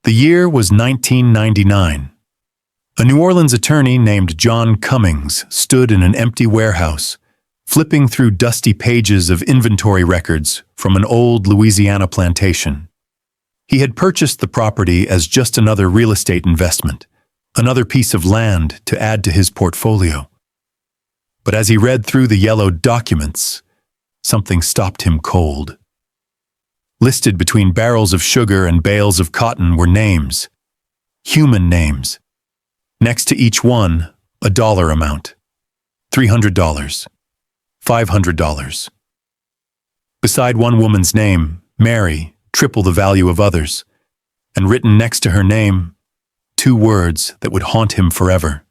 The year was 1999. A New Orleans attorney named John Cummings stood in an empty warehouse, flipping through dusty pages of inventory records from an old Louisiana plantation. He had purchased the property as just another real estate investment, another piece of land to add to his portfolio. But as he read through the yellowed documents, something stopped him cold. Listed between barrels of sugar and bales of cotton were names, human names. Next to each one, a dollar amount. $300, $500. Beside one woman's name, Mary, triple the value of others, and written next to her name, two words that would haunt him forever.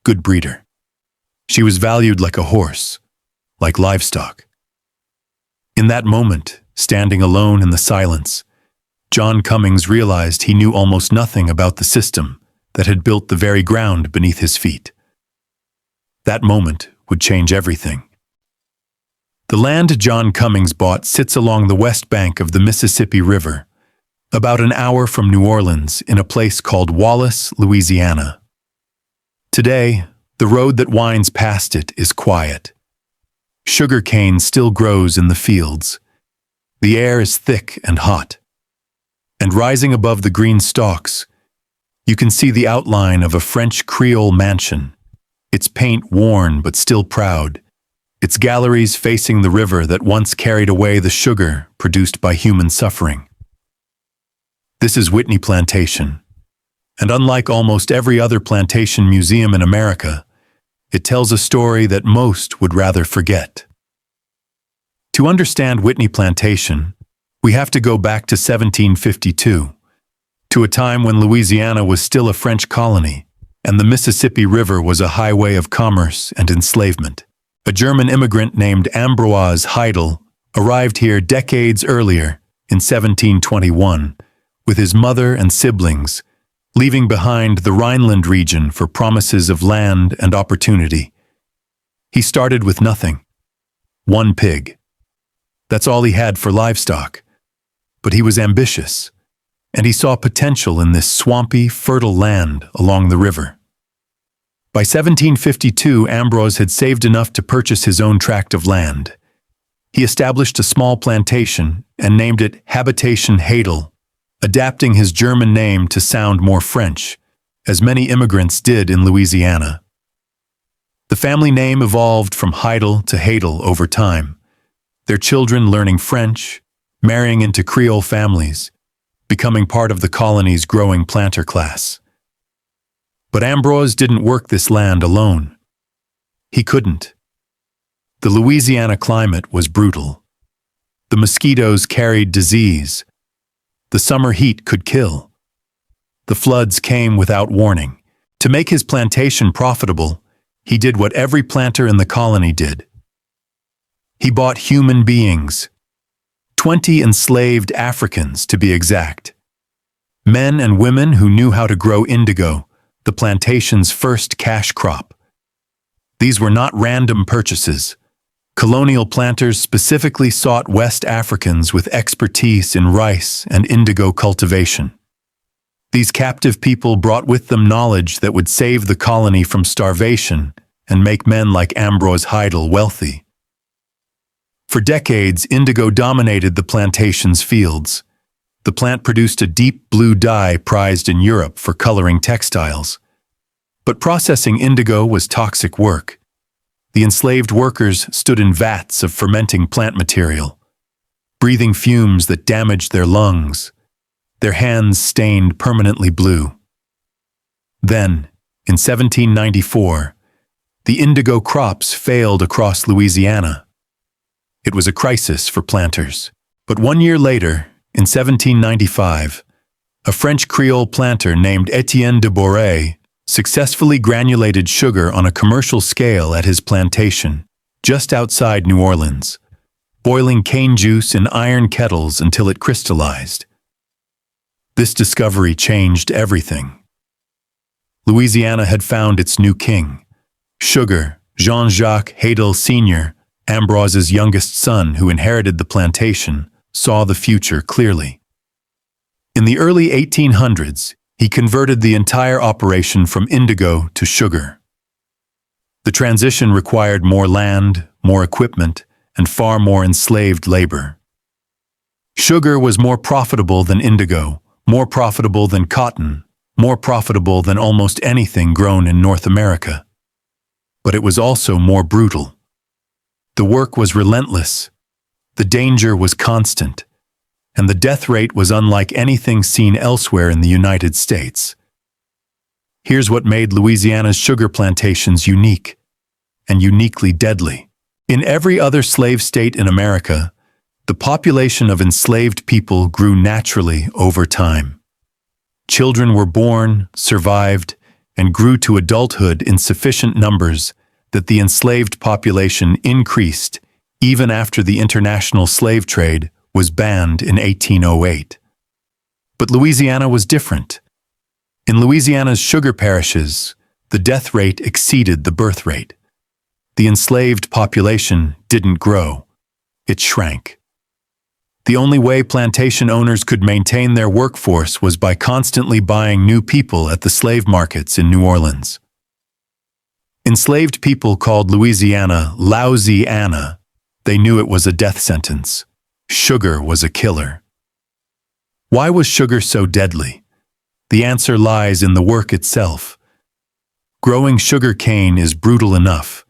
Good breeder. She was valued like a horse, like livestock. In that moment, standing alone in the silence, John Cummings realized he knew almost nothing about the system that had built the very ground beneath his feet. That moment would change everything. The land John Cummings bought sits along the west bank of the Mississippi River, about an hour from New Orleans in a place called Wallace, Louisiana. Today, the road that winds past it is quiet. Sugar cane still grows in the fields. The air is thick and hot. And rising above the green stalks, you can see the outline of a French Creole mansion, its paint worn but still proud, its galleries facing the river that once carried away the sugar produced by human suffering. This is Whitney Plantation, and unlike almost every other plantation museum in America, it tells a story that most would rather forget. To understand Whitney Plantation, we have to go back to 1752, to a time when Louisiana was still a French colony, and the Mississippi River was a highway of commerce and enslavement. A German immigrant named Ambroise Heidel arrived here decades earlier, in 1721, with his mother and siblings, leaving behind the Rhineland region for promises of land and opportunity. He started with nothing. One pig. That's all he had for livestock. But he was ambitious, and he saw potential in this swampy, fertile land along the river. By 1752, Ambrose had saved enough to purchase his own tract of land. He established a small plantation and named it Habitation Heidel, adapting his German name to sound more French, as many immigrants did in Louisiana. The family name evolved from Heidel to Heidel over time, their children learning French, marrying into Creole families, becoming part of the colony's growing planter class. But Ambrose didn't work this land alone. He couldn't. The Louisiana climate was brutal. The mosquitoes carried disease. The summer heat could kill. The floods came without warning. To make his plantation profitable, he did what every planter in the colony did. He bought human beings, 20 enslaved Africans to be exact. Men and women who knew how to grow indigo, the plantation's first cash crop. These were not random purchases. Colonial planters specifically sought West Africans with expertise in rice and indigo cultivation. These captive people brought with them knowledge that would save the colony from starvation and make men like Ambrose Heidel wealthy. For decades, indigo dominated the plantation's fields. The plant produced a deep blue dye prized in Europe for coloring textiles. But processing indigo was toxic work. The enslaved workers stood in vats of fermenting plant material, breathing fumes that damaged their lungs, their hands stained permanently blue. Then, in 1794, the indigo crops failed across Louisiana. It was a crisis for planters. But 1 year later, in 1795, a French Creole planter named Etienne de Boré successfully granulated sugar on a commercial scale at his plantation, just outside New Orleans, boiling cane juice in iron kettles until it crystallized. This discovery changed everything. Louisiana had found its new king. Sugar, Jean-Jacques Heidel Sr., Ambrose's youngest son who inherited the plantation, saw the future clearly. In the early 1800s, he converted the entire operation from indigo to sugar. The transition required more land, more equipment, and far more enslaved labor. Sugar was more profitable than indigo, more profitable than cotton, more profitable than almost anything grown in North America. But it was also more brutal. The work was relentless, the danger was constant, and the death rate was unlike anything seen elsewhere in the United States. Here's what made Louisiana's sugar plantations unique, and uniquely deadly. In every other slave state in America, the population of enslaved people grew naturally over time. Children were born, survived, and grew to adulthood in sufficient numbers that the enslaved population increased even after the international slave trade was banned in 1808. But Louisiana was different. In Louisiana's sugar parishes, the death rate exceeded the birth rate. The enslaved population didn't grow, it shrank. The only way plantation owners could maintain their workforce was by constantly buying new people at the slave markets in New Orleans. Enslaved people called Louisiana Lousy Anna. They knew it was a death sentence. Sugar was a killer. Why was sugar so deadly? The answer lies in the work itself. Growing sugar cane is brutal enough.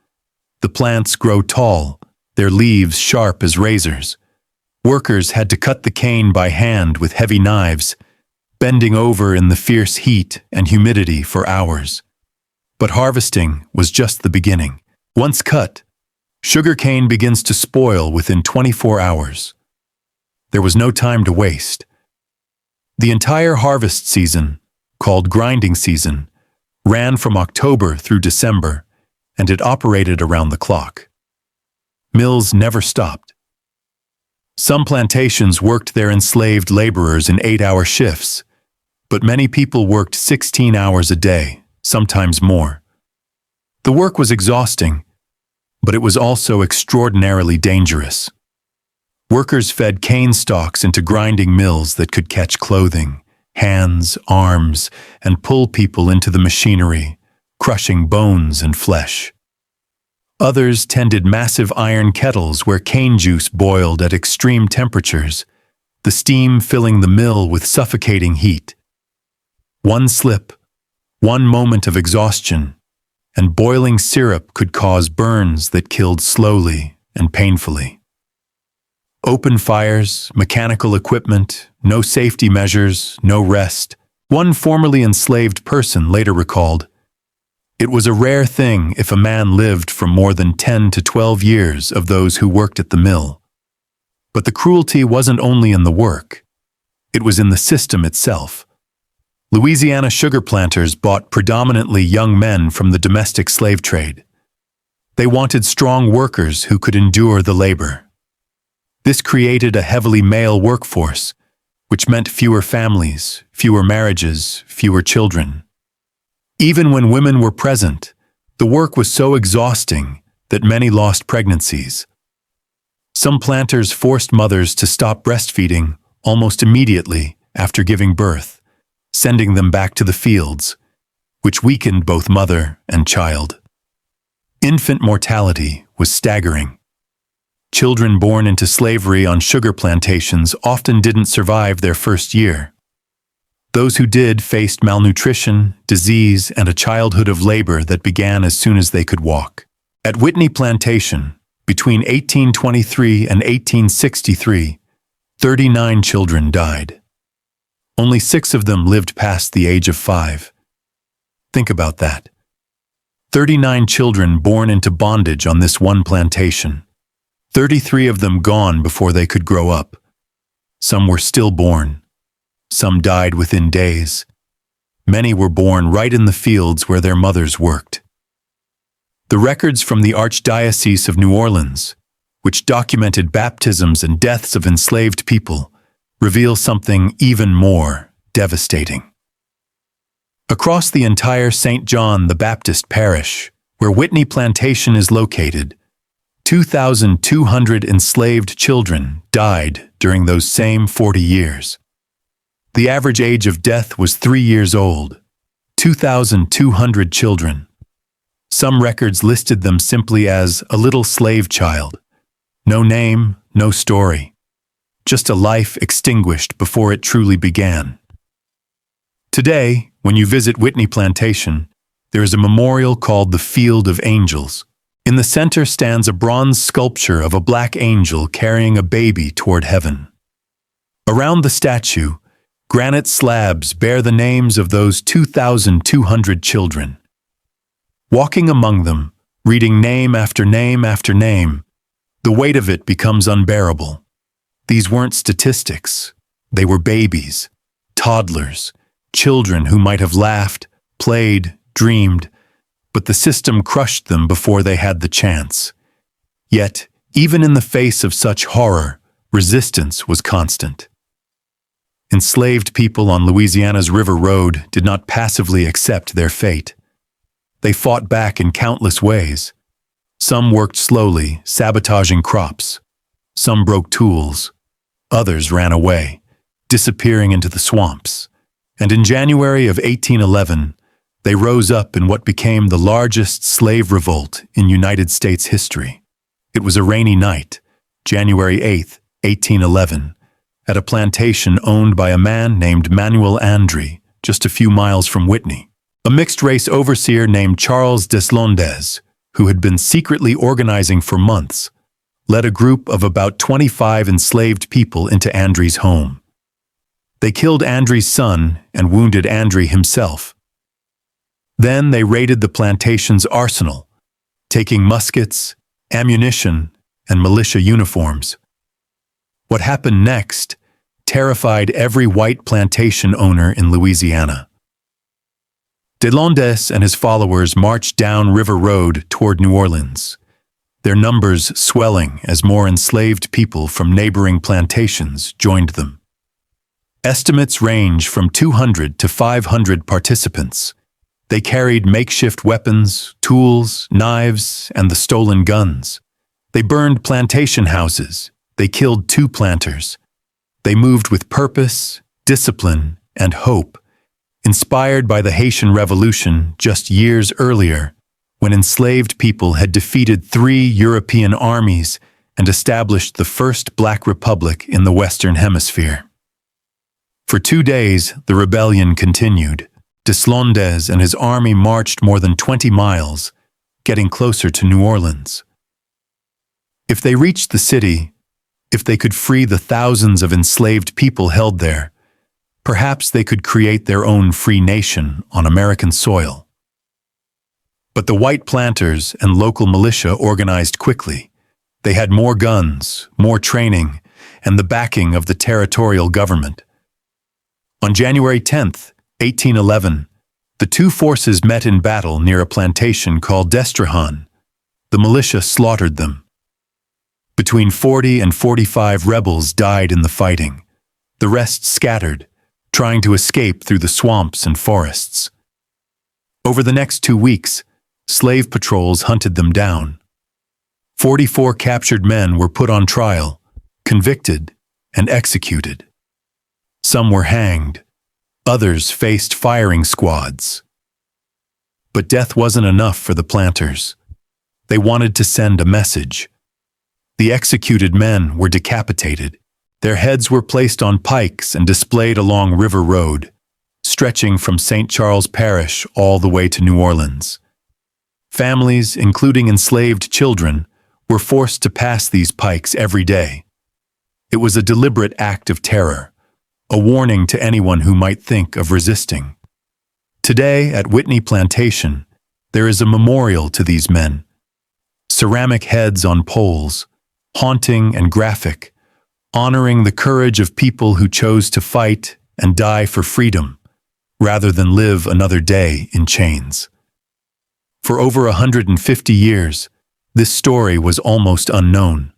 The plants grow tall, their leaves sharp as razors. Workers had to cut the cane by hand with heavy knives, bending over in the fierce heat and humidity for hours. But harvesting was just the beginning. Once cut, sugar cane begins to spoil within 24 hours. There was no time to waste. The entire harvest season, called grinding season, ran from October through December, and it operated around the clock. Mills never stopped. Some plantations worked their enslaved laborers in 8-hour shifts, but many people worked 16 hours a day, sometimes more. The work was exhausting, but it was also extraordinarily dangerous. Workers fed cane stalks into grinding mills that could catch clothing, hands, arms, and pull people into the machinery, crushing bones and flesh. Others tended massive iron kettles where cane juice boiled at extreme temperatures, the steam filling the mill with suffocating heat. One slip, one moment of exhaustion, and boiling syrup could cause burns that killed slowly and painfully. Open fires, mechanical equipment, no safety measures, no rest. One formerly enslaved person later recalled, "It was a rare thing if a man lived for more than 10 to 12 years of those who worked at the mill." But the cruelty wasn't only in the work. It was in the system itself. Louisiana sugar planters bought predominantly young men from the domestic slave trade. They wanted strong workers who could endure the labor. This created a heavily male workforce, which meant fewer families, fewer marriages, fewer children. Even when women were present, the work was so exhausting that many lost pregnancies. Some planters forced mothers to stop breastfeeding almost immediately after giving birth, sending them back to the fields, which weakened both mother and child. Infant mortality was staggering. Children born into slavery on sugar plantations often didn't survive their first year. Those who did faced malnutrition, disease, and a childhood of labor that began as soon as they could walk. At Whitney Plantation, between 1823 and 1863, 39 children died. Only 6 of them lived past the age of 5. Think about that. 39 children born into bondage on this one plantation. 33 of them gone before they could grow up. Some were stillborn. Some died within days. Many were born right in the fields where their mothers worked. The records from the Archdiocese of New Orleans, which documented baptisms and deaths of enslaved people, reveal something even more devastating. Across the entire St. John the Baptist parish, where Whitney Plantation is located, 2,200 enslaved children died during those same 40 years. The average age of death was 3 years old. 2,200 children. Some records listed them simply as a little slave child. No name, no story. Just a life extinguished before it truly began. Today, when you visit Whitney Plantation, there is a memorial called the Field of Angels. In the center stands a bronze sculpture of a black angel carrying a baby toward heaven. Around the statue, granite slabs bear the names of those 2,200 children. Walking among them, reading name after name after name, the weight of it becomes unbearable. These weren't statistics. They were babies, toddlers, children who might have laughed, played, dreamed, but the system crushed them before they had the chance. Yet, even in the face of such horror, resistance was constant. Enslaved people on Louisiana's River Road did not passively accept their fate. They fought back in countless ways. Some worked slowly, sabotaging crops. Some broke tools. Others ran away, disappearing into the swamps. And in January of 1811, they rose up in what became the largest slave revolt in United States history. It was a rainy night, January 8, 1811, at a plantation owned by a man named Manuel Andre, just a few miles from Whitney. A mixed-race overseer named Charles Deslondes, who had been secretly organizing for months, led a group of about 25 enslaved people into Andre's home. They killed Andre's son and wounded Andre himself. Then they raided the plantation's arsenal, taking muskets, ammunition, and militia uniforms. What happened next terrified every white plantation owner in Louisiana. Deslondes and his followers marched down River Road toward New Orleans, their numbers swelling as more enslaved people from neighboring plantations joined them. Estimates range from 200 to 500 participants. They carried makeshift weapons, tools, knives, and the stolen guns. They burned plantation houses. They killed 2 planters. They moved with purpose, discipline, and hope, inspired by the Haitian Revolution just years earlier, when enslaved people had defeated 3 European armies and established the first Black Republic in the Western Hemisphere. For 2 days, the rebellion continued. Deslondes and his army marched more than 20 miles, getting closer to New Orleans. If they reached the city, if they could free the thousands of enslaved people held there, perhaps they could create their own free nation on American soil. But the white planters and local militia organized quickly. They had more guns, more training, and the backing of the territorial government. On January 10th, 1811, the 2 forces met in battle near a plantation called Destrehan. The militia slaughtered them. Between 40 and 45 rebels died in the fighting. The rest scattered, trying to escape through the swamps and forests. Over the next 2 weeks, slave patrols hunted them down. 44 captured men were put on trial, convicted, and executed. Some were hanged. Others faced firing squads. But death wasn't enough for the planters. They wanted to send a message. The executed men were decapitated. Their heads were placed on pikes and displayed along River Road, stretching from St. Charles Parish all the way to New Orleans. Families, including enslaved children, were forced to pass these pikes every day. It was a deliberate act of terror, a warning to anyone who might think of resisting. Today, at Whitney Plantation, there is a memorial to these men. Ceramic heads on poles, haunting and graphic, honoring the courage of people who chose to fight and die for freedom, rather than live another day in chains. For over 150 years, this story was almost unknown.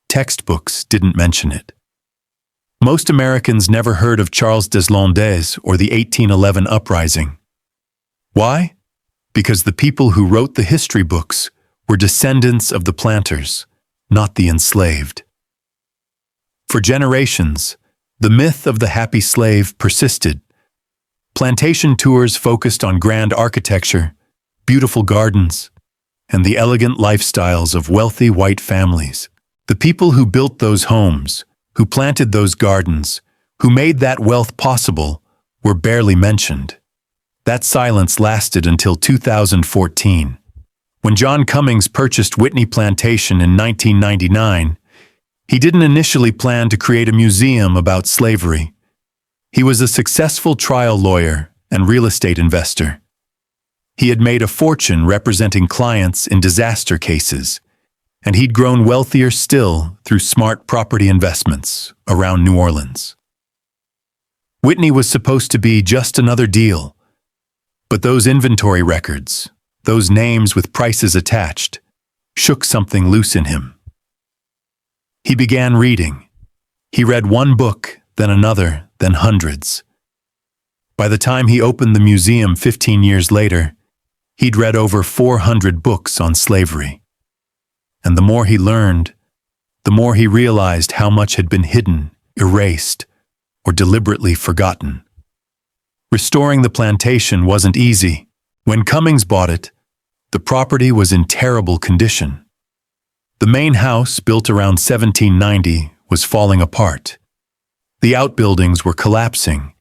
Textbooks didn't mention it. Most Americans never heard of Charles Deslondes or the 1811 uprising. Why? Because the people who wrote the history books were descendants of the planters, not the enslaved. For generations, The myth of the happy slave persisted. Plantation tours focused on grand architecture, beautiful gardens, and the elegant lifestyles of wealthy white families. The people who built those homes, who planted those gardens, who made that wealth possible, were barely mentioned. That silence lasted until 2014. When John Cummings purchased Whitney Plantation in 1999, he didn't initially plan to create a museum about slavery. He was a successful trial lawyer and real estate investor. He had made a fortune representing clients in disaster cases, and he'd grown wealthier still through smart property investments around New Orleans. Whitney was supposed to be just another deal, but those inventory records, those names with prices attached, shook something loose in him. He began reading. He read one book, then another, then hundreds. By the time he opened the museum 15 years later, he'd read over 400 books on slavery. And the more he learned, the more he realized how much had been hidden, erased, or deliberately forgotten. Restoring the plantation wasn't easy. When Cummings bought it, the property was in terrible condition. The main house, built around 1790, was falling apart. The outbuildings were collapsing.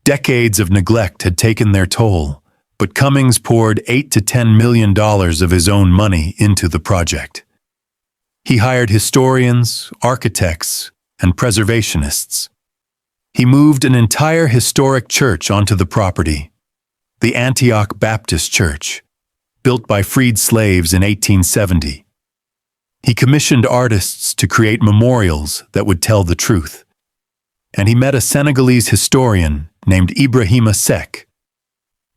Decades of neglect had taken their toll, but Cummings poured $8 to $10 million of his own money into the project. He hired historians, architects, and preservationists. He moved an entire historic church onto the property, the Antioch Baptist Church, built by freed slaves in 1870. He commissioned artists to create memorials that would tell the truth. And he met a Senegalese historian named Ibrahima Seck.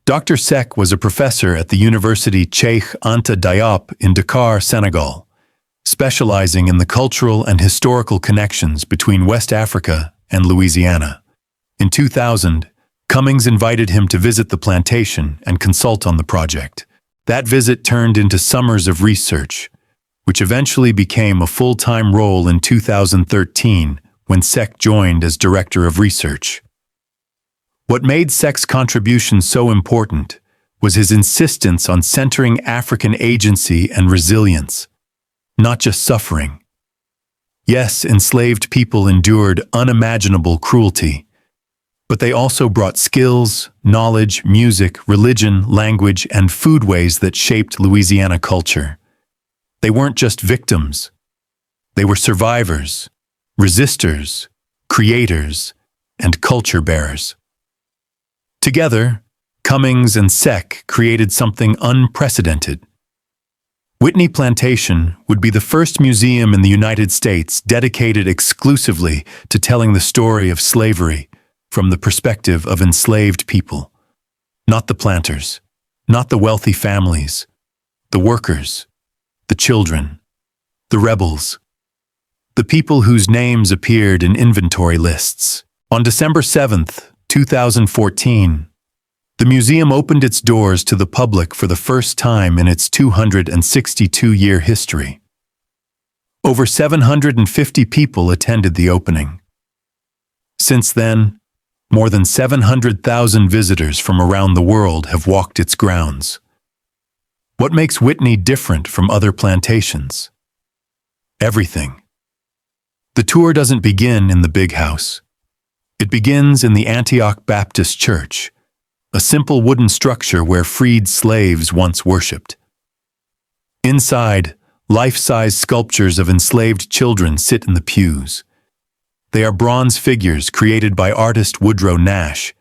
Dr. Seck was a professor at the University Cheikh Anta Diop in Dakar, Senegal, specializing in the cultural and historical connections between West Africa and Louisiana. In 2000, Cummings invited him to visit the plantation and consult on the project. That visit turned into summers of research, which eventually became a full-time role in 2013 when Seck joined as director of research. What made Seck's contribution so important was his insistence on centering African agency and resilience, not just suffering. Yes, enslaved people endured unimaginable cruelty, but they also brought skills, knowledge, music, religion, language, and foodways that shaped Louisiana culture. They weren't just victims. They were survivors, resistors, creators, and culture bearers. Together, Cummings and Seck created something unprecedented. Whitney Plantation would be the first museum in the United States dedicated exclusively to telling the story of slavery from the perspective of enslaved people. Not the planters, not the wealthy families, the workers, the children, the rebels, the people whose names appeared in inventory lists. On December 7th, 2014, the museum opened its doors to the public for the first time in its 262-year history. Over 750 people attended the opening. Since then, more than 700,000 visitors from around the world have walked its grounds. What makes Whitney different from other plantations? Everything. The tour doesn't begin in the big house. It begins in the Antioch Baptist Church, a simple wooden structure where freed slaves once worshipped. Inside, life-size sculptures of enslaved children sit in the pews. They are bronze figures created by artist Woodrow Nash,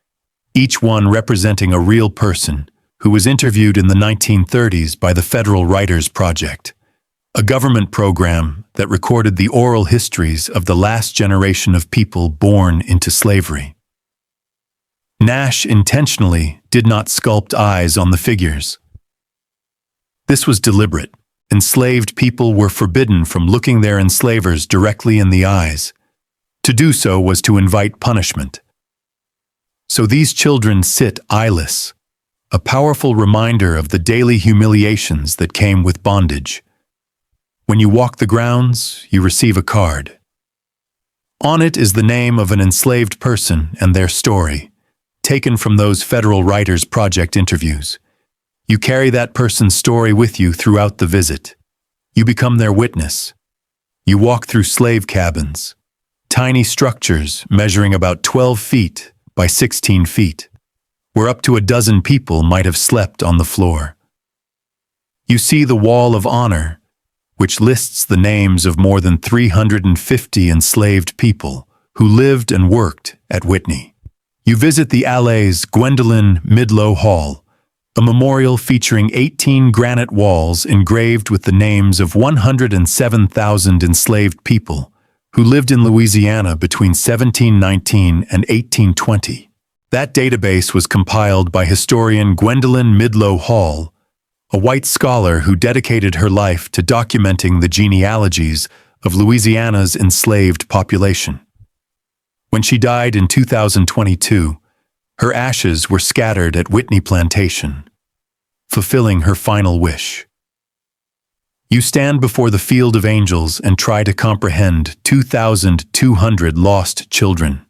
each one representing a real person who was interviewed in the 1930s by the Federal Writers Project, a government program that recorded the oral histories of the last generation of people born into slavery. Nash intentionally did not sculpt eyes on the figures. This was deliberate. Enslaved people were forbidden from looking their enslavers directly in the eyes. To do so was to invite punishment. So these children sit eyeless, a powerful reminder of the daily humiliations that came with bondage. When you walk the grounds, you receive a card. On it is the name of an enslaved person and their story, taken from those Federal Writers Project interviews. You carry that person's story with you throughout the visit. You become their witness. You walk through slave cabins, tiny structures measuring about 12 feet by 16 feet, where up to a dozen people might have slept on the floor. You see the Wall of Honor, which lists the names of more than 350 enslaved people who lived and worked at Whitney. You visit the Alley's Gwendolyn Midlow Hall, a memorial featuring 18 granite walls engraved with the names of 107,000 enslaved people who lived in Louisiana between 1719 and 1820. That database was compiled by historian Gwendolyn Midlow Hall, a white scholar who dedicated her life to documenting the genealogies of Louisiana's enslaved population. When she died in 2022, her ashes were scattered at Whitney Plantation, fulfilling her final wish. You stand before the field of angels and try to comprehend 2,200 lost children.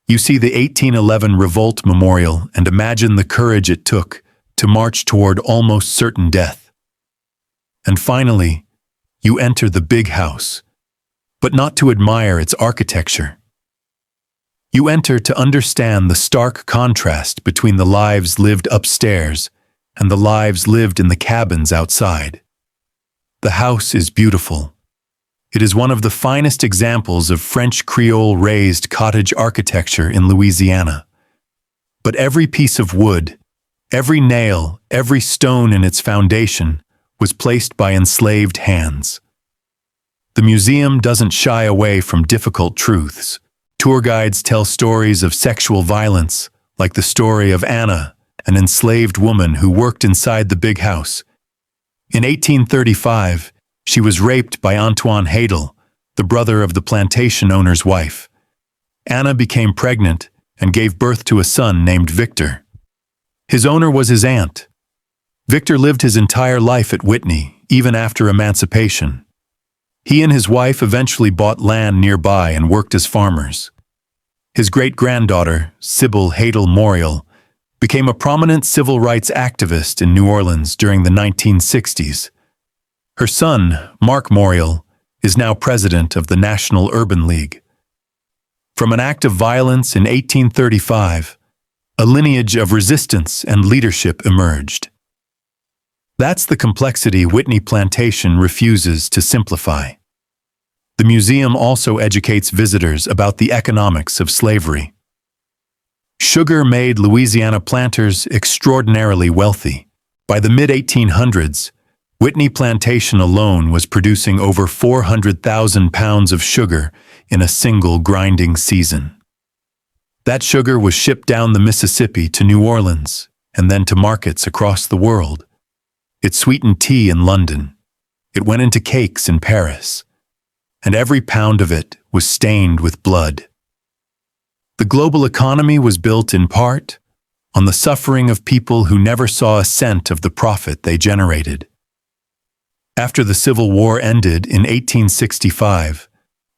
You see the 1811 Revolt Memorial and imagine the courage it took to march toward almost certain death. And finally, you enter the big house, but not to admire its architecture. You enter to understand the stark contrast between the lives lived upstairs and the lives lived in the cabins outside. The house is beautiful. It is one of the finest examples of French Creole-raised cottage architecture in Louisiana. But every piece of wood, every nail, every stone in its foundation was placed by enslaved hands. The museum doesn't shy away from difficult truths. Tour guides tell stories of sexual violence, like the story of Anna, an enslaved woman who worked inside the big house. In 1835, she was raped by Antoine Hadel, the brother of the plantation owner's wife. Anna became pregnant and gave birth to a son named Victor. His owner was his aunt. Victor lived his entire life at Whitney, even after emancipation. He and his wife eventually bought land nearby and worked as farmers. His great-granddaughter, Sybil Hadel Morial, became a prominent civil rights activist in New Orleans during the 1960s. Her son, Mark Morial, is now president of the National Urban League. From an act of violence in 1835, a lineage of resistance and leadership emerged. That's the complexity Whitney Plantation refuses to simplify. The museum also educates visitors about the economics of slavery. Sugar made Louisiana planters extraordinarily wealthy. By the mid-1800s, Whitney Plantation alone was producing over 400,000 pounds of sugar in a single grinding season. That sugar was shipped down the Mississippi to New Orleans and then to markets across the world. It sweetened tea in London. It went into cakes in Paris. And every pound of it was stained with blood. The global economy was built in part on the suffering of people who never saw a cent of the profit they generated. After the Civil War ended in 1865,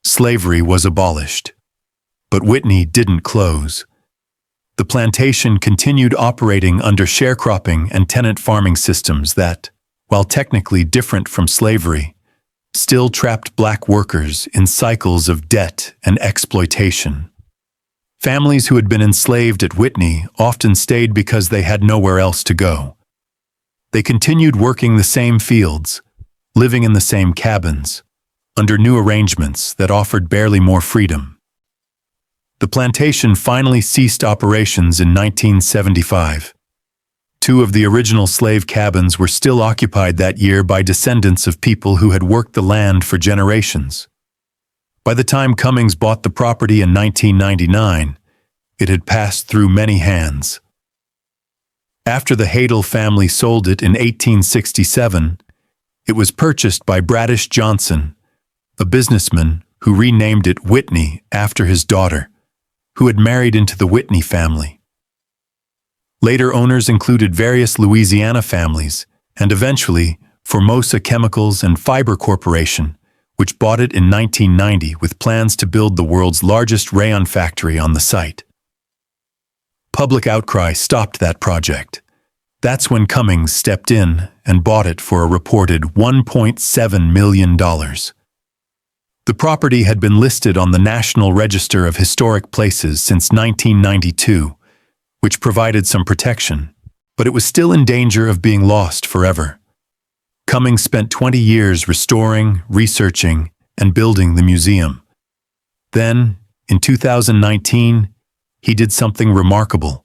slavery was abolished. But Whitney didn't close. The plantation continued operating under sharecropping and tenant farming systems that, while technically different from slavery, still trapped black workers in cycles of debt and exploitation. Families who had been enslaved at Whitney often stayed because they had nowhere else to go. They continued working the same fields, living in the same cabins, under new arrangements that offered barely more freedom. The plantation finally ceased operations in 1975. Two of the original slave cabins were still occupied that year by descendants of people who had worked the land for generations. By the time Cummings bought the property in 1999, it had passed through many hands. After the Hadel family sold it in 1867, it was purchased by Bradish Johnson, a businessman who renamed it Whitney after his daughter, who had married into the Whitney family. Later owners included various Louisiana families, and eventually Formosa Chemicals and Fiber Corporation, which bought it in 1990 with plans to build the world's largest rayon factory on the site. Public outcry stopped that project. That's when Cummings stepped in and bought it for a reported $1.7 million. The property had been listed on the National Register of Historic Places since 1992, which provided some protection, but it was still in danger of being lost forever. Cummings spent 20 years restoring, researching, and building the museum. Then, in 2019, he did something remarkable.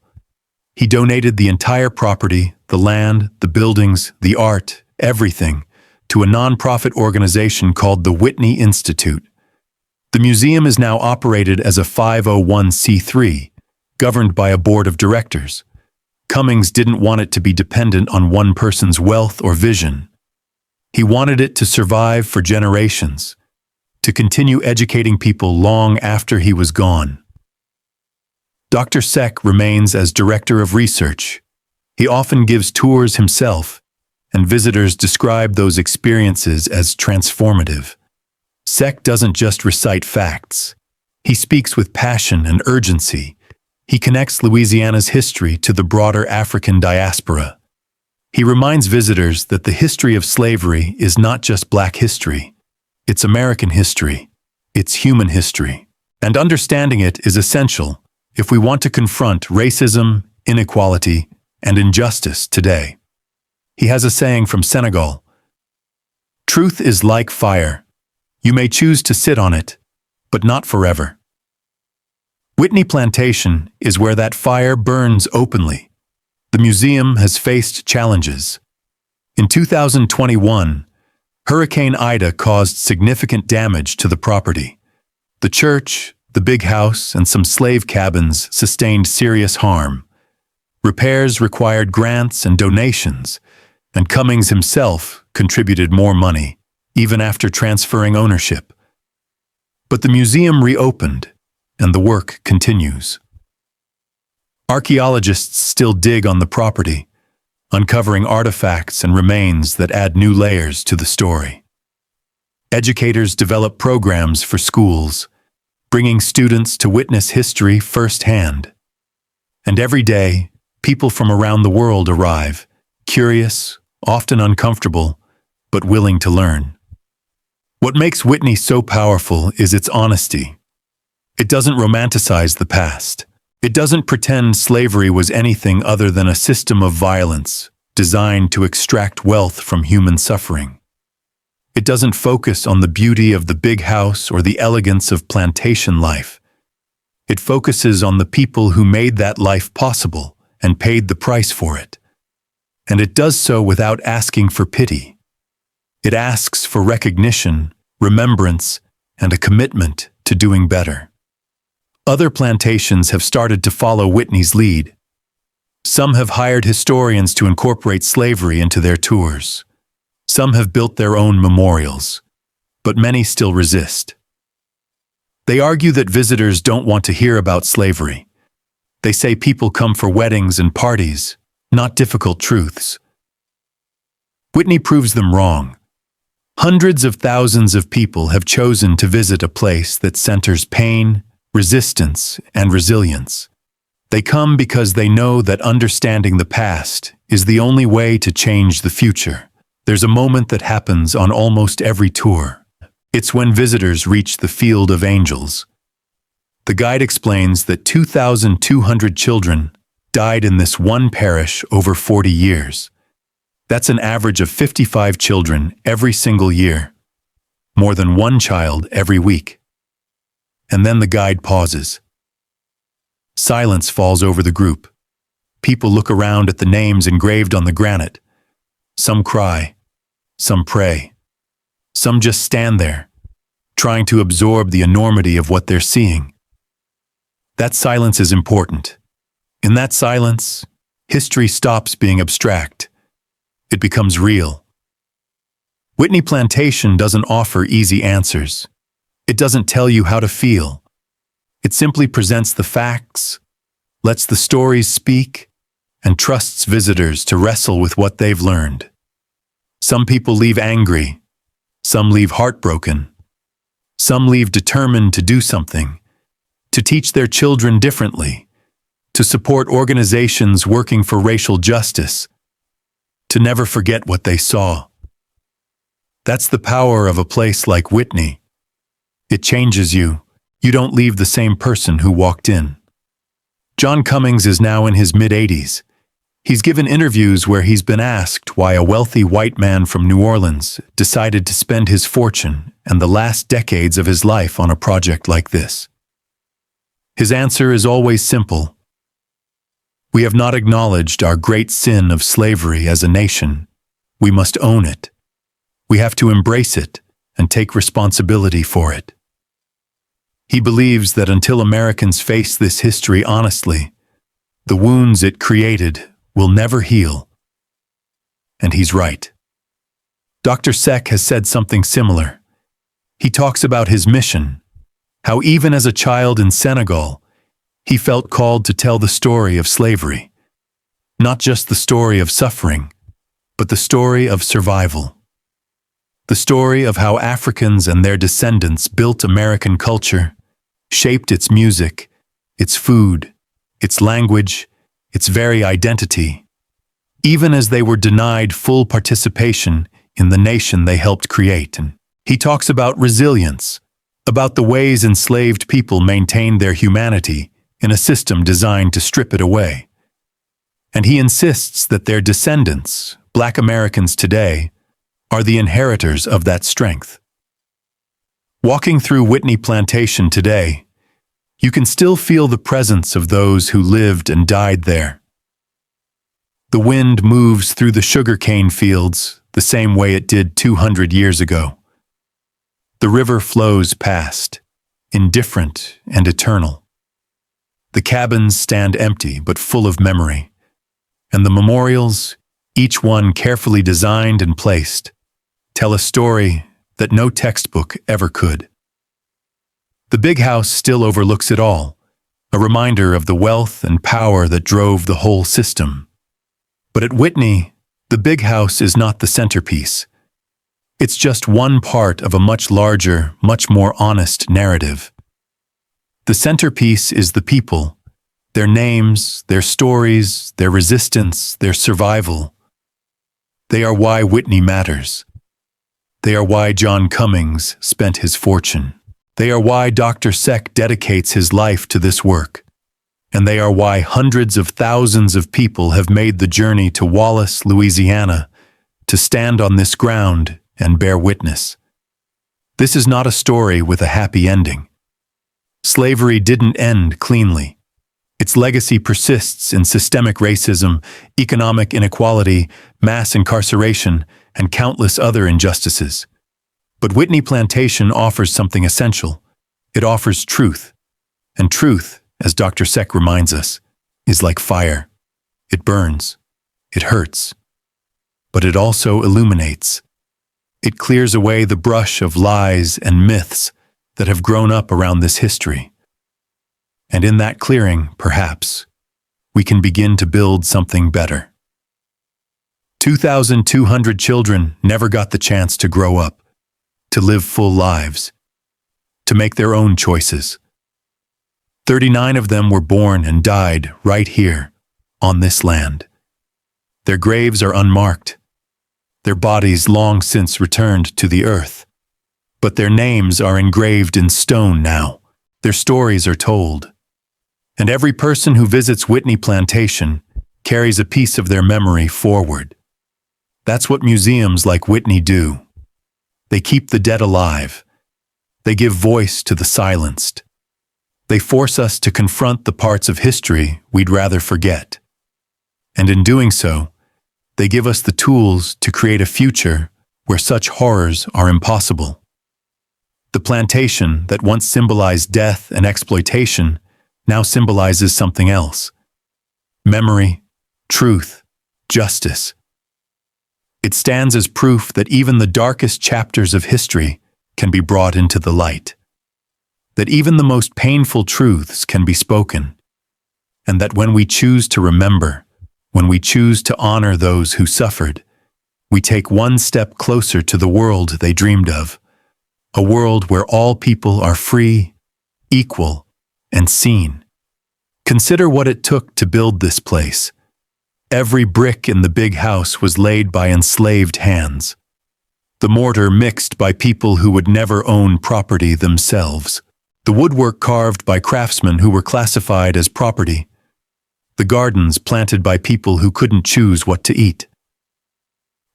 He donated the entire property, the land, the buildings, the art, everything, to a nonprofit organization called the Whitney Institute. The museum is now operated as a 501c3, governed by a board of directors. Cummings didn't want it to be dependent on one person's wealth or vision. He wanted it to survive for generations, to continue educating people long after he was gone. Dr. Seck remains as director of research. He often gives tours himself, and visitors describe those experiences as transformative. Seck doesn't just recite facts. He speaks with passion and urgency. He connects Louisiana's history to the broader African diaspora. He reminds visitors that the history of slavery is not just Black history. It's American history. It's human history. And understanding it is essential if we want to confront racism, inequality, and injustice today. He has a saying from Senegal: "Truth is like fire. You may choose to sit on it, but not forever." Whitney Plantation is where that fire burns openly. The museum has faced challenges. In 2021, Hurricane Ida caused significant damage to the property. The church, the big house, and some slave cabins sustained serious harm. Repairs required grants and donations, and Cummings himself contributed more money, even after transferring ownership. But the museum reopened, and the work continues. Archaeologists still dig on the property, uncovering artifacts and remains that add new layers to the story. Educators develop programs for schools, bringing students to witness history firsthand. And every day, people from around the world arrive, curious, often uncomfortable, but willing to learn. What makes Whitney so powerful is its honesty. It doesn't romanticize the past. It doesn't pretend slavery was anything other than a system of violence designed to extract wealth from human suffering. It doesn't focus on the beauty of the big house or the elegance of plantation life. It focuses on the people who made that life possible and paid the price for it. And it does so without asking for pity. It asks for recognition, remembrance, and a commitment to doing better. Other plantations have started to follow Whitney's lead. Some have hired historians to incorporate slavery into their tours. Some have built their own memorials, but many still resist. They argue that visitors don't want to hear about slavery. They say people come for weddings and parties, not difficult truths. Whitney proves them wrong. Hundreds of thousands of people have chosen to visit a place that centers pain, resistance, and resilience. They come because they know that understanding the past is the only way to change the future. There's a moment that happens on almost every tour. It's when visitors reach the Field of Angels. The guide explains that 2,200 children died in this one parish over 40 years. That's an average of 55 children every single year, more than one child every week. And then the guide pauses. Silence falls over the group. People look around at the names engraved on the granite. Some cry, some pray. Some just stand there, trying to absorb the enormity of what they're seeing. That silence is important. In that silence, history stops being abstract. It becomes real. Whitney Plantation doesn't offer easy answers. It doesn't tell you how to feel. It simply presents the facts, lets the stories speak, and trusts visitors to wrestle with what they've learned. Some people leave angry, some leave heartbroken, Some leave determined to do something, to teach their children differently, to support organizations working for racial justice, to never forget what they saw. That's the power of a place like Whitney. It changes you. You don't leave the same person who walked in. John Cummings is now in his mid-80s. He's given interviews where he's been asked why a wealthy white man from New Orleans decided to spend his fortune and the last decades of his life on a project like this. His answer is always simple. We have not acknowledged our great sin of slavery as a nation. We must own it. We have to embrace it and take responsibility for it. He believes that until Americans face this history honestly, the wounds it created will never heal. And he's right. Dr. Seck has said something similar. He talks about his mission, how even as a child in Senegal, he felt called to tell the story of slavery. Not just the story of suffering, but the story of survival. The story of how Africans and their descendants built American culture, shaped its music, its food, its language, its very identity, even as they were denied full participation in the nation they helped create. And he talks about resilience, about the ways enslaved people maintained their humanity in a system designed to strip it away. And he insists that their descendants, Black Americans today, are the inheritors of that strength. Walking through Whitney Plantation today, you can still feel the presence of those who lived and died there. The wind moves through the sugarcane fields the same way it did 200 years ago. The river flows past, indifferent and eternal. The cabins stand empty but full of memory, and the memorials, each one carefully designed and placed, tell a story that no textbook ever could. The big house still overlooks it all, a reminder of the wealth and power that drove the whole system. But at Whitney, the big house is not the centerpiece. It's just one part of a much larger, much more honest narrative. The centerpiece is the people, their names, their stories, their resistance, their survival. They are why Whitney matters. They are why John Cummings spent his fortune. They are why Dr. Seck dedicates his life to this work. And they are why hundreds of thousands of people have made the journey to Wallace, Louisiana, to stand on this ground and bear witness. This is not a story with a happy ending. Slavery didn't end cleanly. Its legacy persists in systemic racism, economic inequality, mass incarceration, and countless other injustices. But Whitney Plantation offers something essential. It offers truth. And truth, as Dr. Seck reminds us, is like fire. It burns. It hurts. But it also illuminates. It clears away the brush of lies and myths that have grown up around this history. And in that clearing, perhaps, we can begin to build something better. 2,200 children never got the chance to grow up, to live full lives, to make their own choices. 39 of them were born and died right here, on this land. Their graves are unmarked, their bodies long since returned to the earth. But their names are engraved in stone now, their stories are told. And every person who visits Whitney Plantation carries a piece of their memory forward. That's what museums like Whitney do. They keep the dead alive. They give voice to the silenced. They force us to confront the parts of history we'd rather forget. And in doing so, they give us the tools to create a future where such horrors are impossible. The plantation that once symbolized death and exploitation now symbolizes something else. Memory, truth, justice. It stands as proof that even the darkest chapters of history can be brought into the light. That even the most painful truths can be spoken. And that when we choose to remember, when we choose to honor those who suffered, we take one step closer to the world they dreamed of. a world where all people are free, equal, and seen. Consider what it took to build this place. Every brick in the big house was laid by enslaved hands. The mortar mixed by people who would never own property themselves. The woodwork carved by craftsmen who were classified as property. The gardens planted by people who couldn't choose what to eat.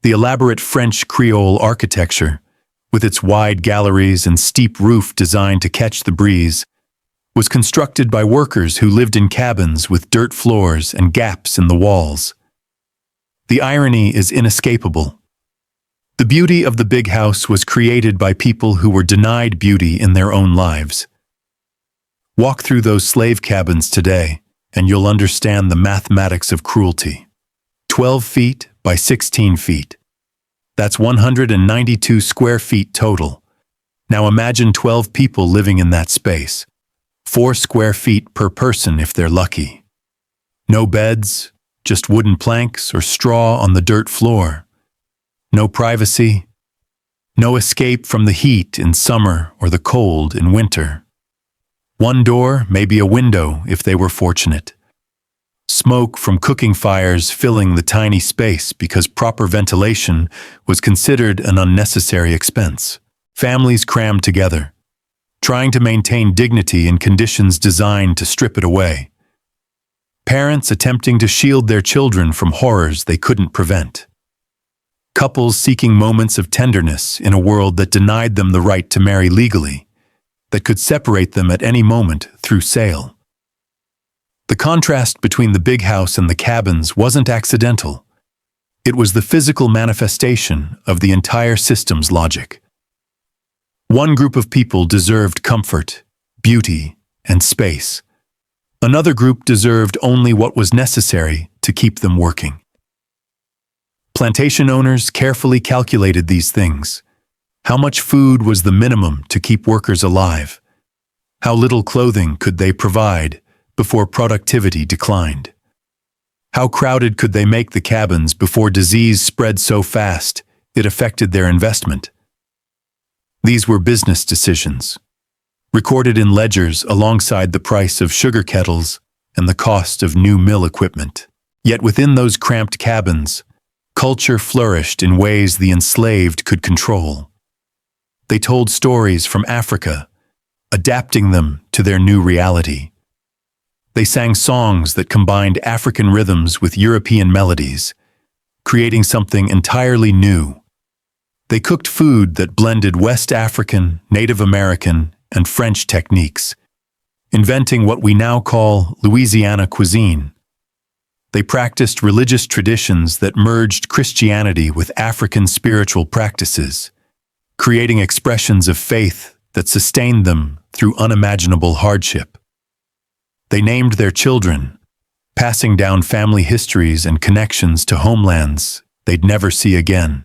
The elaborate French Creole architecture, with its wide galleries and steep roof designed to catch the breeze, was constructed by workers who lived in cabins with dirt floors and gaps in the walls. The irony is inescapable. The beauty of the big house was created by people who were denied beauty in their own lives. Walk through those slave cabins today, and you'll understand the mathematics of cruelty. 12 feet by 16 feet. That's 192 square feet total. Now imagine 12 people living in that space. 4 square feet per person if they're lucky. No beds, just wooden planks or straw on the dirt floor. No privacy. No escape from the heat in summer or the cold in winter. One door, maybe a window if they were fortunate. Smoke from cooking fires filling the tiny space because proper ventilation was considered an unnecessary expense. Families crammed together, trying to maintain dignity in conditions designed to strip it away. Parents attempting to shield their children from horrors they couldn't prevent. Couples seeking moments of tenderness in a world that denied them the right to marry legally, that could separate them at any moment through sale. The contrast between the big house and the cabins wasn't accidental. It was the physical manifestation of the entire system's logic. One group of people deserved comfort, beauty, and space. Another group deserved only what was necessary to keep them working. Plantation owners carefully calculated these things. How much food was the minimum to keep workers alive? How little clothing could they provide before productivity declined? How crowded could they make the cabins before disease spread so fast it affected their investment? These were business decisions, recorded in ledgers alongside the price of sugar kettles and the cost of new mill equipment. Yet within those cramped cabins, culture flourished in ways the enslaved could control. They told stories from Africa, adapting them to their new reality. They sang songs that combined African rhythms with European melodies, creating something entirely new. They cooked food that blended West African, Native American, and French techniques, inventing what we now call Louisiana cuisine. They practiced religious traditions that merged Christianity with African spiritual practices, creating expressions of faith that sustained them through unimaginable hardship. They named their children, passing down family histories and connections to homelands they'd never see again.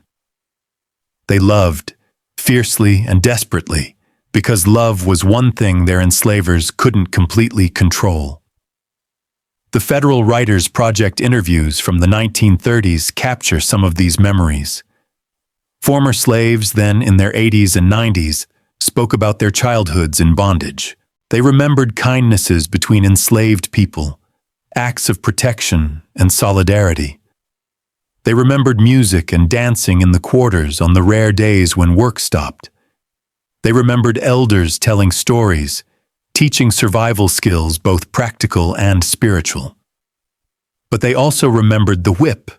They loved, fiercely and desperately, because love was one thing their enslavers couldn't completely control. The Federal Writers Project interviews from the 1930s capture some of these memories. Former slaves, then in their 80s and 90s, spoke about their childhoods in bondage. They remembered kindnesses between enslaved people, acts of protection and solidarity. They remembered music and dancing in the quarters on the rare days when work stopped. They remembered elders telling stories, teaching survival skills both practical and spiritual. But they also remembered the whip,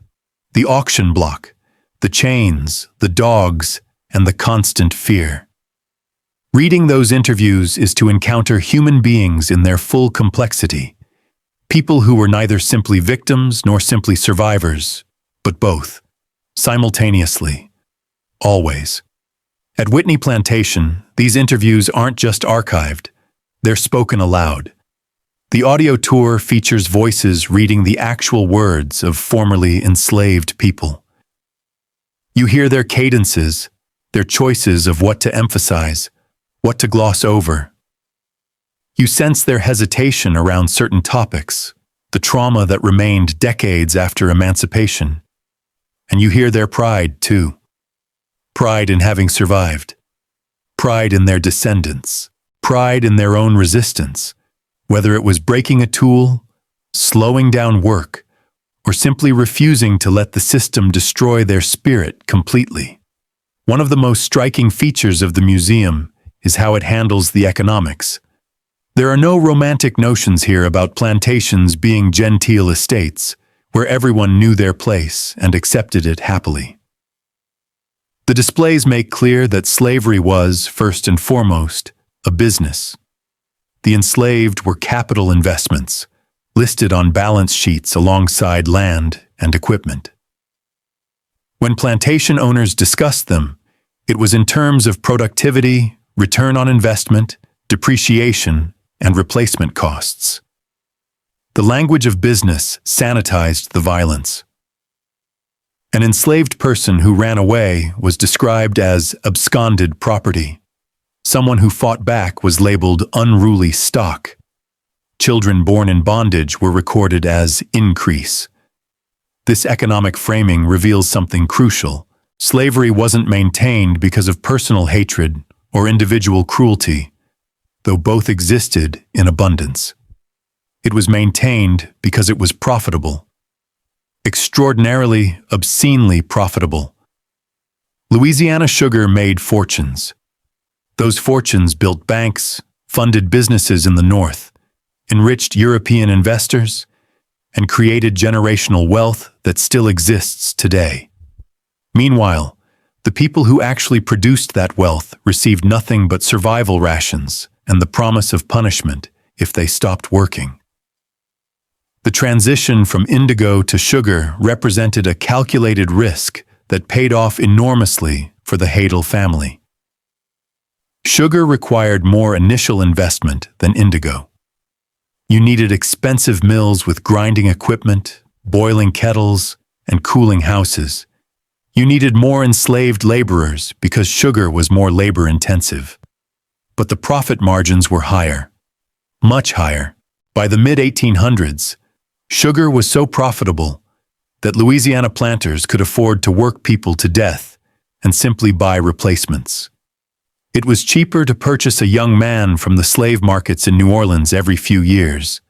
the auction block, the chains, the dogs, and the constant fear. Reading those interviews is to encounter human beings in their full complexity, people who were neither simply victims nor simply survivors, but both, simultaneously, always. At Whitney Plantation, these interviews aren't just archived, they're spoken aloud. The audio tour features voices reading the actual words of formerly enslaved people. You hear their cadences, their choices of what to emphasize, what to gloss over. You sense their hesitation around certain topics, the trauma that remained decades after emancipation. And you hear their pride, too. Pride in having survived. pride in their descendants, pride in their own resistance, whether it was breaking a tool, slowing down work, or simply refusing to let the system destroy their spirit completely. One of the most striking features of the museum is how it handles the economics. There are no romantic notions here about plantations being genteel estates, where everyone knew their place and accepted it happily. The displays make clear that slavery was, first and foremost, a business. The enslaved were capital investments, listed on balance sheets alongside land and equipment. When plantation owners discussed them, it was in terms of productivity, return on investment, depreciation, and replacement costs. The language of business sanitized the violence. An enslaved person who ran away was described as absconded property. Someone who fought back was labeled unruly stock. Children born in bondage were recorded as increase. This economic framing reveals something crucial. Slavery wasn't maintained because of personal hatred or individual cruelty, though both existed in abundance. It was maintained because it was profitable. Extraordinarily, obscenely profitable. Louisiana sugar made fortunes. Those fortunes built banks, funded businesses in the North, enriched European investors, and created generational wealth that still exists today. Meanwhile, the people who actually produced that wealth received nothing but survival rations and the promise of punishment if they stopped working. The transition from indigo to sugar represented a calculated risk that paid off enormously for the Hadel family. Sugar required more initial investment than indigo. You needed expensive mills with grinding equipment, boiling kettles, and cooling houses. You needed more enslaved laborers because sugar was more labor-intensive. But the profit margins were higher, much higher. By the mid-1800s, sugar was so profitable that Louisiana planters could afford to work people to death and simply buy replacements. It was cheaper to purchase a young man from the slave markets in New Orleans every few years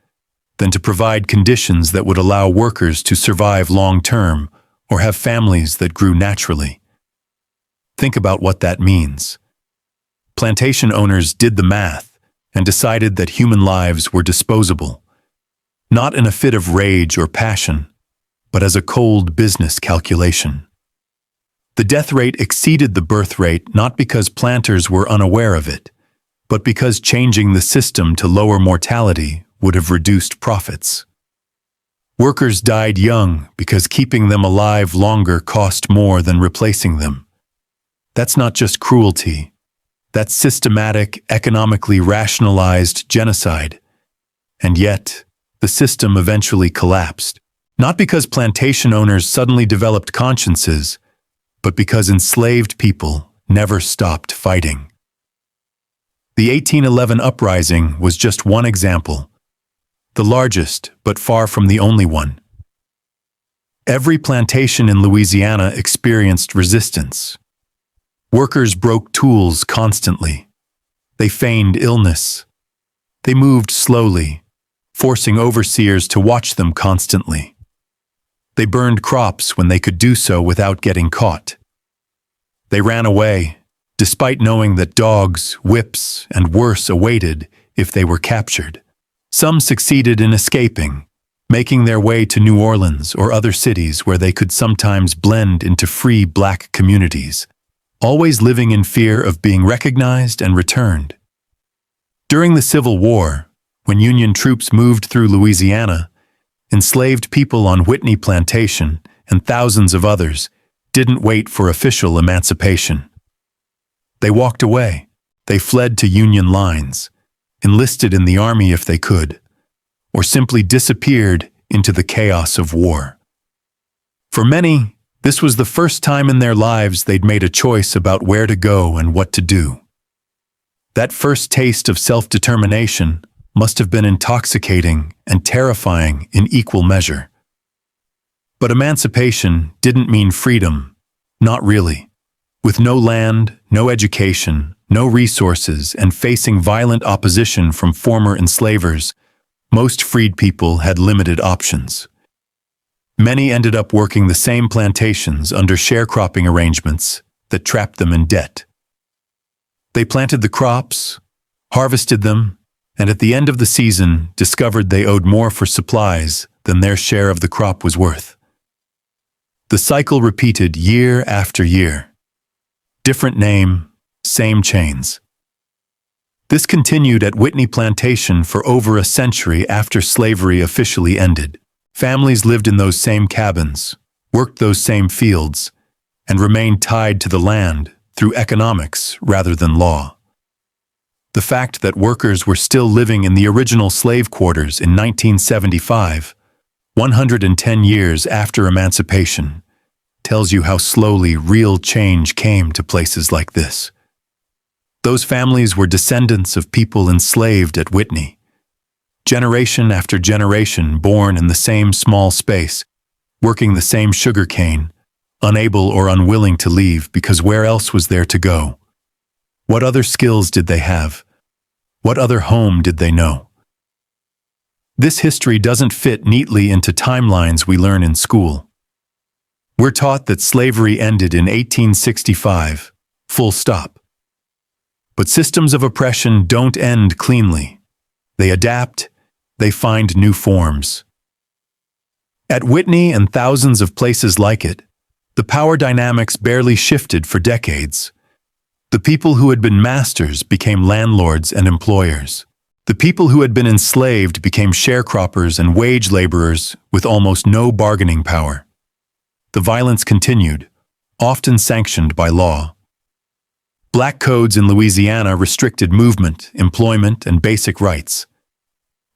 than to provide conditions that would allow workers to survive long-term or have families that grew naturally. Think about what that means. Plantation owners did the math and decided that human lives were disposable, not in a fit of rage or passion, but as a cold business calculation. The death rate exceeded the birth rate not because planters were unaware of it, but because changing the system to lower mortality would have reduced profits. Workers died young because keeping them alive longer cost more than replacing them. That's not just cruelty. That's systematic, economically rationalized genocide. And yet, the system eventually collapsed. Not because plantation owners suddenly developed consciences, but because enslaved people never stopped fighting. The 1811 uprising was just one example, the largest but far from the only one. Every plantation in Louisiana experienced resistance. Workers broke tools constantly. They feigned illness. They moved slowly, forcing overseers to watch them constantly. They burned crops when they could do so without getting caught. They ran away, despite knowing that dogs, whips, and worse awaited if they were captured. Some succeeded in escaping, making their way to New Orleans or other cities where they could sometimes blend into free black communities, always living in fear of being recognized and returned. During the Civil War, when Union troops moved through Louisiana, enslaved people on Whitney Plantation and thousands of others didn't wait for official emancipation. They walked away. They fled to Union lines, enlisted in the army if they could, or simply disappeared into the chaos of war. For many, this was the first time in their lives they'd made a choice about where to go and what to do. That first taste of self-determination must have been intoxicating and terrifying in equal measure. But emancipation didn't mean freedom, not really. With no land, no education, no resources, and facing violent opposition from former enslavers, most freed people had limited options. Many ended up working the same plantations under sharecropping arrangements that trapped them in debt. They planted the crops, harvested them, and at the end of the season discovered they owed more for supplies than their share of the crop was worth. The cycle repeated year after year. Different name, same chains. This continued at Whitney Plantation for over a century after slavery officially ended. Families lived in those same cabins, worked those same fields, and remained tied to the land through economics rather than law. The fact that workers were still living in the original slave quarters in 1975, 110 years after emancipation, tells you how slowly real change came to places like this. Those families were descendants of people enslaved at Whitney. Generation after generation born in the same small space, working the same sugar cane, unable or unwilling to leave because where else was there to go? What other skills did they have? What other home did they know? This history doesn't fit neatly into timelines we learn in school. We're taught that slavery ended in 1865, full stop. But systems of oppression don't end cleanly. They adapt, they find new forms. At Whitney and thousands of places like it, the power dynamics barely shifted for decades. The people who had been masters became landlords and employers. The people who had been enslaved became sharecroppers and wage laborers with almost no bargaining power. The violence continued, often sanctioned by law. Black codes in Louisiana restricted movement, employment, and basic rights.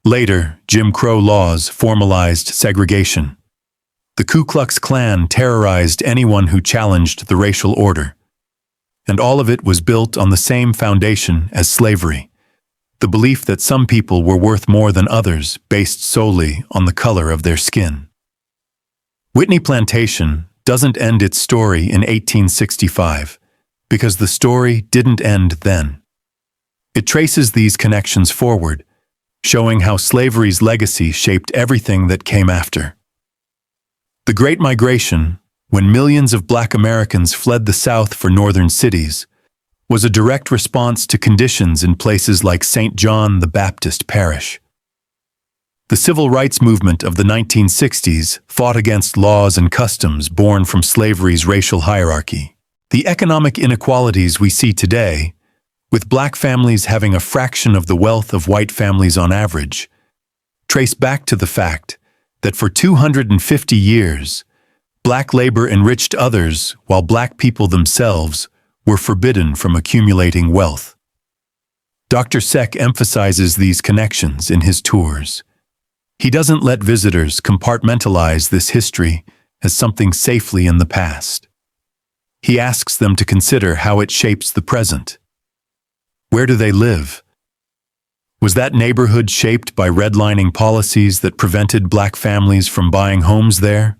Later, Jim Crow laws formalized segregation. The Ku Klux Klan terrorized anyone who challenged the racial order. And all of it was built on the same foundation as slavery, the belief that some people were worth more than others based solely on the color of their skin. Whitney Plantation doesn't end its story in 1865 because the story didn't end then. It traces these connections forward, showing how slavery's legacy shaped everything that came after. The Great Migration, when millions of Black Americans fled the South for northern cities, was a direct response to conditions in places like St. John the Baptist Parish. The civil rights movement of the 1960s fought against laws and customs born from slavery's racial hierarchy. The economic inequalities we see today, with Black families having a fraction of the wealth of white families on average, trace back to the fact that for 250 years, Black labor enriched others while Black people themselves were forbidden from accumulating wealth. Dr. Seck emphasizes these connections in his tours. He doesn't let visitors compartmentalize this history as something safely in the past. He asks them to consider how it shapes the present. Where do they live? Was that neighborhood shaped by redlining policies that prevented Black families from buying homes there?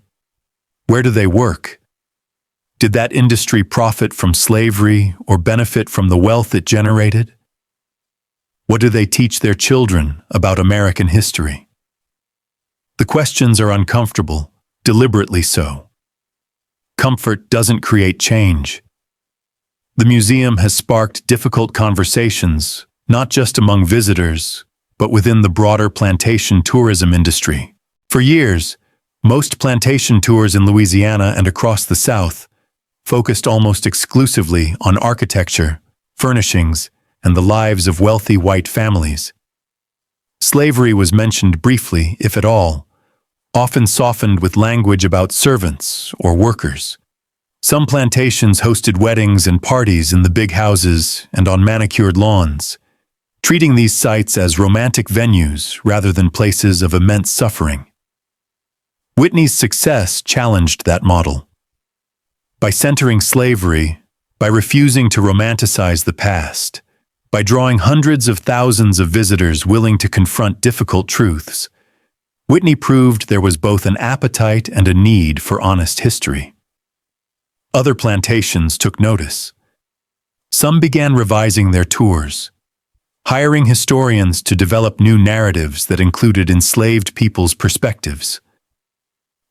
Where do they work? Did that industry profit from slavery or benefit from the wealth it generated? What do they teach their children about American history? The questions are uncomfortable, deliberately so. Comfort doesn't create change. The museum has sparked difficult conversations, not just among visitors, but within the broader plantation tourism industry. For years, most plantation tours in Louisiana and across the South focused almost exclusively on architecture, furnishings, and the lives of wealthy white families. Slavery was mentioned briefly, if at all, often softened with language about servants or workers. Some plantations hosted weddings and parties in the big houses and on manicured lawns, treating these sites as romantic venues rather than places of immense suffering. Whitney's success challenged that model. By centering slavery, by refusing to romanticize the past, by drawing hundreds of thousands of visitors willing to confront difficult truths, Whitney proved there was both an appetite and a need for honest history. Other plantations took notice. Some began revising their tours, hiring historians to develop new narratives that included enslaved people's perspectives.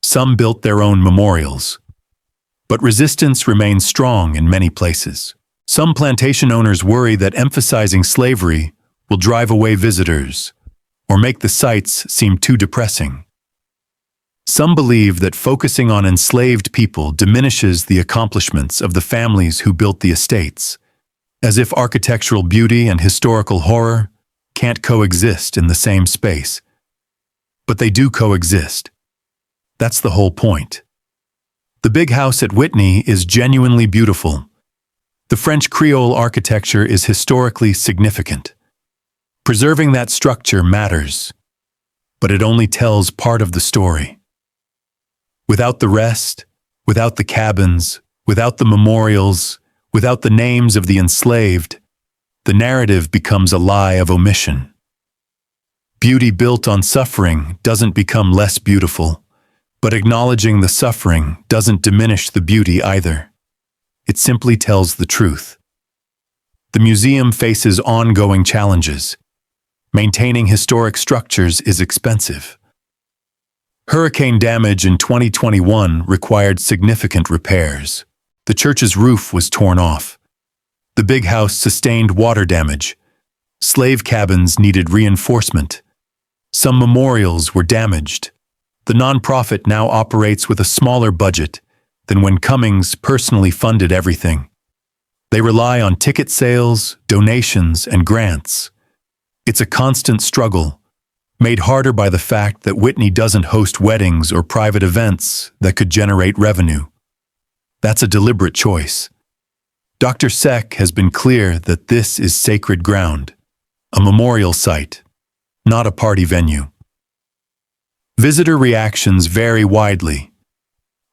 Some built their own memorials, but resistance remained strong in many places. Some plantation owners worry that emphasizing slavery will drive away visitors or make the sites seem too depressing. Some believe that focusing on enslaved people diminishes the accomplishments of the families who built the estates, as if architectural beauty and historical horror can't coexist in the same space. But they do coexist. That's the whole point. The big house at Whitney is genuinely beautiful. The French Creole architecture is historically significant. Preserving that structure matters, but it only tells part of the story. Without the rest, without the cabins, without the memorials, without the names of the enslaved, the narrative becomes a lie of omission. Beauty built on suffering doesn't become less beautiful, but acknowledging the suffering doesn't diminish the beauty either. It simply tells the truth. The museum faces ongoing challenges. Maintaining historic structures is expensive. Hurricane damage in 2021 required significant repairs. The church's roof was torn off. The big house sustained water damage. Slave cabins needed reinforcement. Some memorials were damaged. The nonprofit now operates with a smaller budget than when Cummings personally funded everything. They rely on ticket sales, donations, and grants. It's a constant struggle, made harder by the fact that Whitney doesn't host weddings or private events that could generate revenue. That's a deliberate choice. Dr. Seck has been clear that this is sacred ground, a memorial site, not a party venue. Visitor reactions vary widely.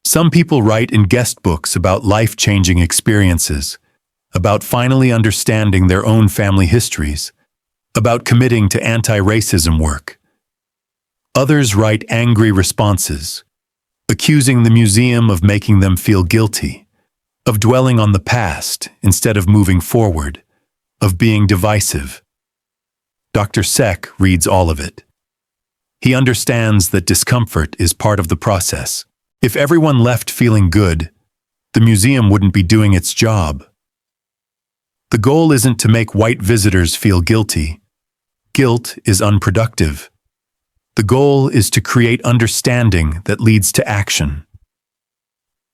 Some people write in guest books about life-changing experiences, about finally understanding their own family histories, about committing to anti-racism work. Others write angry responses, accusing the museum of making them feel guilty, of dwelling on the past instead of moving forward, of being divisive. Dr. Seck reads all of it. He understands that discomfort is part of the process. If everyone left feeling good, the museum wouldn't be doing its job. The goal isn't to make white visitors feel guilty. Guilt is unproductive. The goal is to create understanding that leads to action.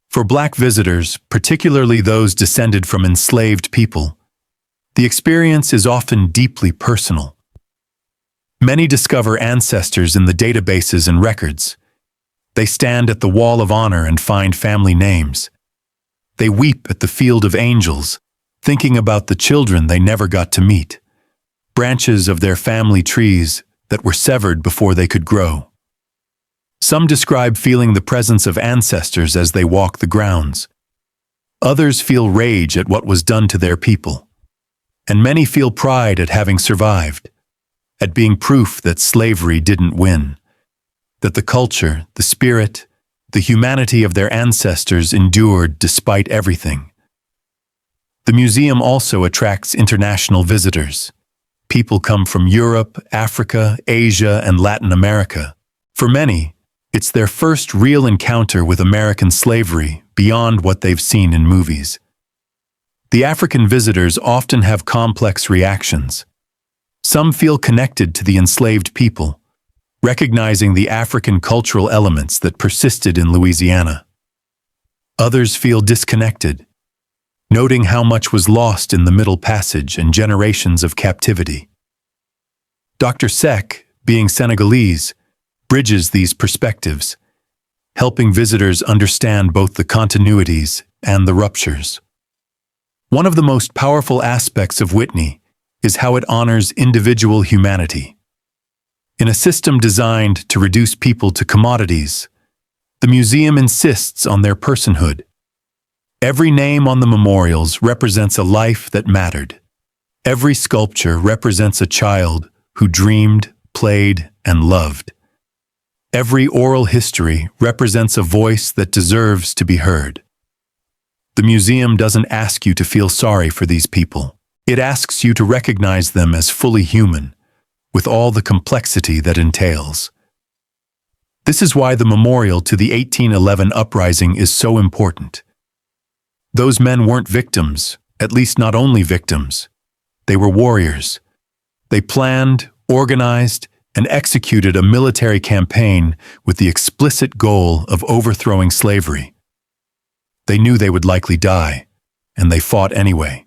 For Black visitors, particularly those descended from enslaved people, the experience is often deeply personal. Many discover ancestors in the databases and records. They stand at the wall of honor and find family names. They weep at the field of angels, thinking about the children they never got to meet, branches of their family trees that were severed before they could grow. Some describe feeling the presence of ancestors as they walk the grounds. Others feel rage at what was done to their people. And many feel pride at having survived, at being proof that slavery didn't win, that the culture, the spirit, the humanity of their ancestors endured despite everything. The museum also attracts international visitors. People come from Europe, Africa, Asia, and Latin America. For many, it's their first real encounter with American slavery beyond what they've seen in movies. The African visitors often have complex reactions. Some feel connected to the enslaved people, recognizing the African cultural elements that persisted in Louisiana. Others feel disconnected, noting how much was lost in the Middle Passage and generations of captivity. Dr. Seck, being Senegalese, bridges these perspectives, helping visitors understand both the continuities and the ruptures. One of the most powerful aspects of Whitney is how it honors individual humanity. In a system designed to reduce people to commodities, the museum insists on their personhood. Every name on the memorials represents a life that mattered. Every sculpture represents a child who dreamed, played, and loved. Every oral history represents a voice that deserves to be heard. The museum doesn't ask you to feel sorry for these people. It asks you to recognize them as fully human, with all the complexity that entails. This is why the memorial to the 1811 uprising is so important. Those men weren't victims, at least not only victims. They were warriors. They planned, organized, and executed a military campaign with the explicit goal of overthrowing slavery. They knew they would likely die, and they fought anyway.